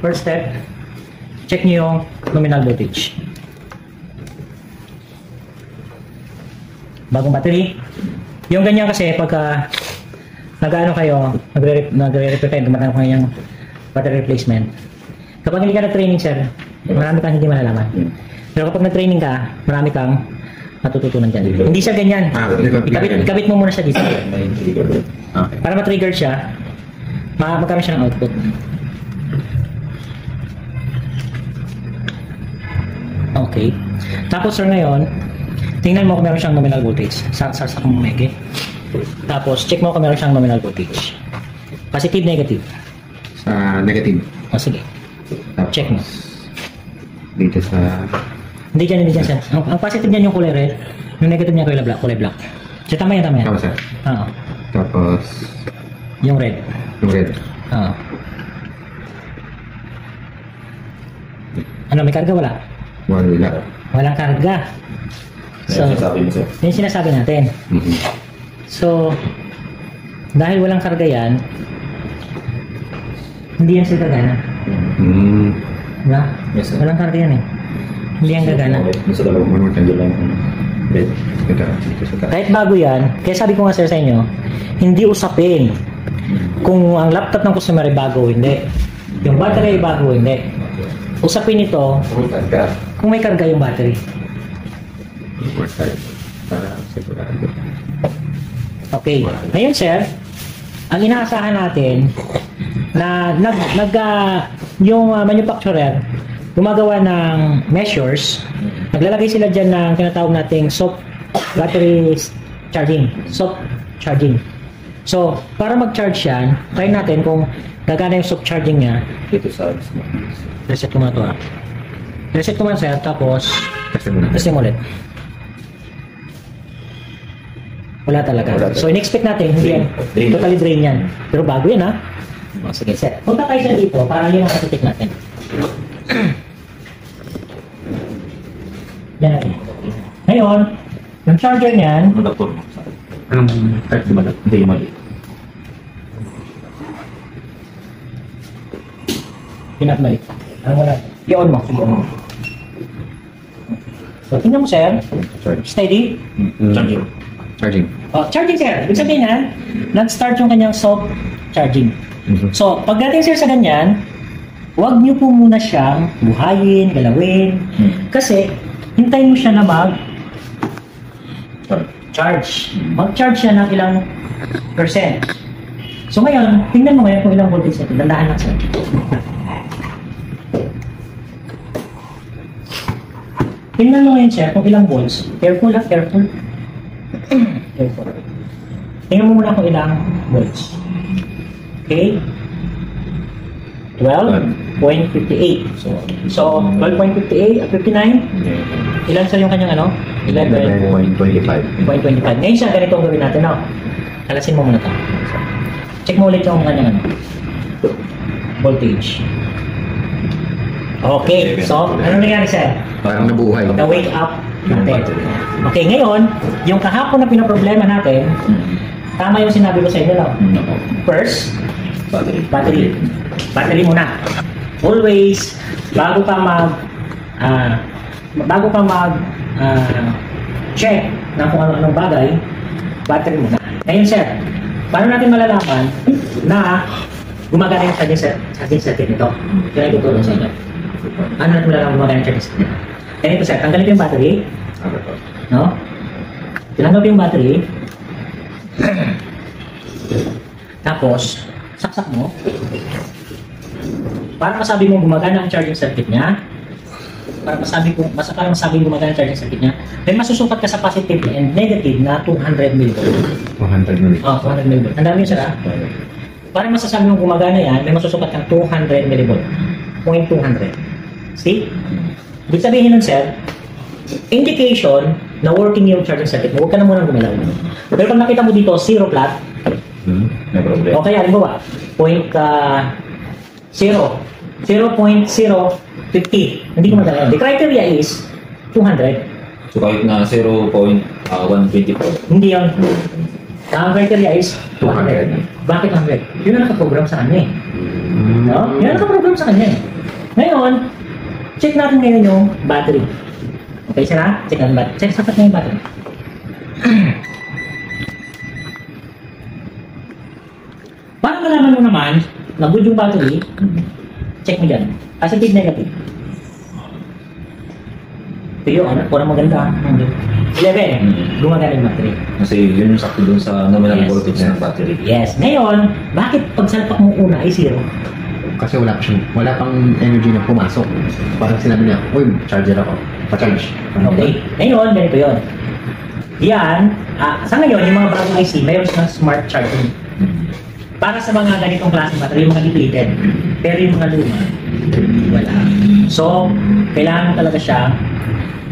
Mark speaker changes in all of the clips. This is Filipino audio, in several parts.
Speaker 1: First step, check nyo yung nominal voltage. Bagong battery. Yung ganyan kasi pagka nag-ano kayo, nagre-repair kayo, gumagamit kayo ng battery replacement. Kapag hindi ka nag-training, sir, marami kang hindi malalaman. Pero kapag nag-training ka, marami kang matututunan dyan. Hindi siya ganyan. Ikabit mo muna siya dito. Para ma-trigger siya, magkaroon siya ng output. Okay. Tapos sir ngayon, tingnan mo kung meron siyang nominal voltage. Sarsak mo mege. Tapos check mo kung meron siyang nominal voltage. Positive, negative.
Speaker 2: Sa negative.
Speaker 1: O sige. Check mo.
Speaker 2: Dito sa...
Speaker 1: Hindi dyan sir. Ang positive niyan yung kulay red. Yung negative niya kulay black. So tama yan.
Speaker 2: Tama sir.
Speaker 1: Oo.
Speaker 2: Tapos...
Speaker 1: Yung red.
Speaker 2: Yung red.
Speaker 1: Oo. Ano, may karga wala?
Speaker 2: Wala.
Speaker 1: Walang karga. So, yung sinasabi natin. So, dahil walang karga yan, hindi yan sila gagana. Diba?
Speaker 3: Yes, sir.
Speaker 1: Walang karga yan eh. Hindi yan gagana.
Speaker 3: Nasa dalawang one candle lang.
Speaker 1: Kahit bago yan, kaya sabi ko nga sir sa inyo, hindi usapin kung ang laptop ng customer ay bago o hindi. Yung battery ay bago o hindi. Usapin ito kung may karga yung battery. Okay. Ngayon sir, ang inaasahan natin na yung manufacturer gumagawa ng measures, naglalagay sila dyan ng tinatawag nating soft battery charging. Soft charging. So, para mag-charge yan, try natin kung gagana yung soft charging niya.
Speaker 3: Dito sa...
Speaker 1: Reset ko muna ito. Reset ko muna sir, tapos testing ulit. Wala talaga. So, in-expect natin, hindi yan. Totally drain yan. Pero bago yan ha. Sige, set. Punta tayo sa dito para yun ang katitik natin. Yan natin. Ngayon, yung charger niyan,
Speaker 3: Anong type di ba? Hindi mali.
Speaker 1: pinakbalik. Ano wala? I-on mo. Sige, on mo. So, tingnan mo sir. Steady.
Speaker 3: Charging.
Speaker 2: Charging.
Speaker 1: Oh, charging sir. Ibig sabihin na, nag-start yung kanyang soft charging. So, pagdating sir sa ganyan, huwag niyo po muna siyang buhayin, galawin. Kasi, hintayin mo siya na mag-charge. Mag-charge siya ng ilang percent. So ngayon, tingnan mo ngayon kung ilang voltage ito. Dandahan lang sir. Tingnan mo ngayon sir kung ilang volts. Careful ha, careful. Careful. Tingnan mo muna kung ilang volts. Okay? 12.58. So 12.58 at 59. Ilan sa yung kanyang ano?
Speaker 3: 11.25.
Speaker 1: 0.25. Ngayon siya, ganito ang gawin natin, no? Kalasin mo muna ito. Check mo ulit yung kanyang ano? Voltage. Okay, so, ano nangyari sir?
Speaker 2: Parang nabuhay.
Speaker 1: Na-wake up natin. Okay, ngayon, yung kahapon na pinaproblema natin, tama yung sinabi ko sa inyo, no? First, battery. Battery muna. Always, bago ka check na kung anong bagay, battery muna. Ngayon sir, paano natin malalaman na gumagana yung charging circuit nito? Kaya itutulong sa inyo. Ano natin malalaman gumagana yung charging circuit? Ganito sir, tanggalin ko yung battery. No? Tinanggap yung battery. Tapos, saksak mo. Para masabi mo gumagana ang charging circuit niya, para masabi gumagana ang charging circuit niya, then masusukat ka sa positive and negative na 200 mV.
Speaker 2: 200 ml.
Speaker 1: Oh, 200 mV. Ang dami yun sir ha? Para masasabi mo gumagana yan, may masusukat kang 200 mV. 0.200. See? Ibig sabihin nun sir, indication na working yung charging circuit mo, huwag ka na munang gumalaw. Pero pag nakita mo dito, zero flat,
Speaker 3: May problem.
Speaker 1: o kaya, halimbawa, 0.050. Hindi ko maganda. The criteria is 200.
Speaker 3: So kahit na 0.124.
Speaker 1: Hindi yun. Ang criteria is 200. Bakit 100? Yun ang nakaprogram sa kanya eh. No? Yan naka-program sa kanya. Ngayon, check natin ngayon yung battery. Okay, sira? Check natin battery. Check sapat na yung battery. Para malaman mo naman na good yung battery, check mo dyan. Positive, negative. Ito yun, parang maganda. 11, gumagana yung battery.
Speaker 3: Kasi yun yung sakto dun sa nominal
Speaker 1: Yes.
Speaker 3: voltage ng battery.
Speaker 1: Yes. Ngayon, bakit pag salpak mo una ay 0?
Speaker 2: Kasi wala pang energy na pumasok. Parang sinabi niya, uy, charger ako. Pa-charge.
Speaker 1: Okay. Ngayon, ganito yun. Yan, sa ngayon, yung mga bagong IC, mayroon silang smart charging. Para sa mga ganitong klaseng battery, yung mga depleted. Pero yung mga luma, wala. So, kailangan mo talaga siya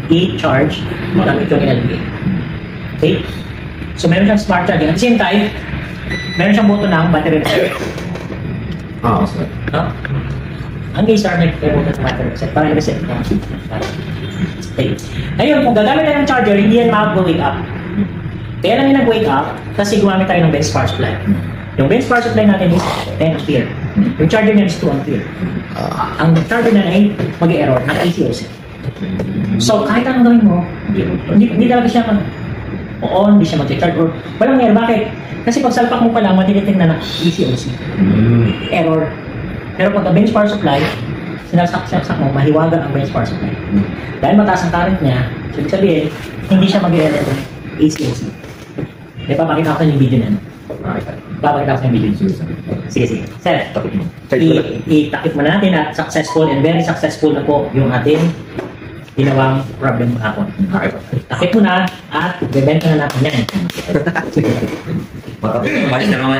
Speaker 1: i-charge gamit yung LPA. Okay? So, meron siyang smart charging. At the same time, meron siyang button ng battery reset.
Speaker 2: Oo, sir.
Speaker 1: No? Ang Acer may button ng battery reset para i-reset mo. Okay. Ngayon, kung gagamit tayo ng charger, hindi yan mag-wake up. Kaya lang yung nag-wake up kasi gumamit tayo ng bench power supply. Yung bench power supply natin is 10 ampere. Yung charger niya is 2 ampere. Ang charger na ay mag-error, naka-ACOC. So, kahit anong gawin mo, hindi talaga siya on, hindi siya mag-charge or walang error. Bakit? Kasi pag salpak mo pa lang, matilitin na ECOC. Error. Pero pag bench power supply, sinasaksak mo, mahiwaga ang bench power supply. Dahil mataas ang current niya, so ibig sabihin, hindi siya mag-error ng ACOC. Di ba, pakita ko yung video niya. Papakita ko yung video niya. Sige, sige. Sir, itakip mo na natin at successful and very successful na po yung ating ginawang problem hapon. Takip mo na at bebenta na natin yan.
Speaker 3: Baka, malis na naman.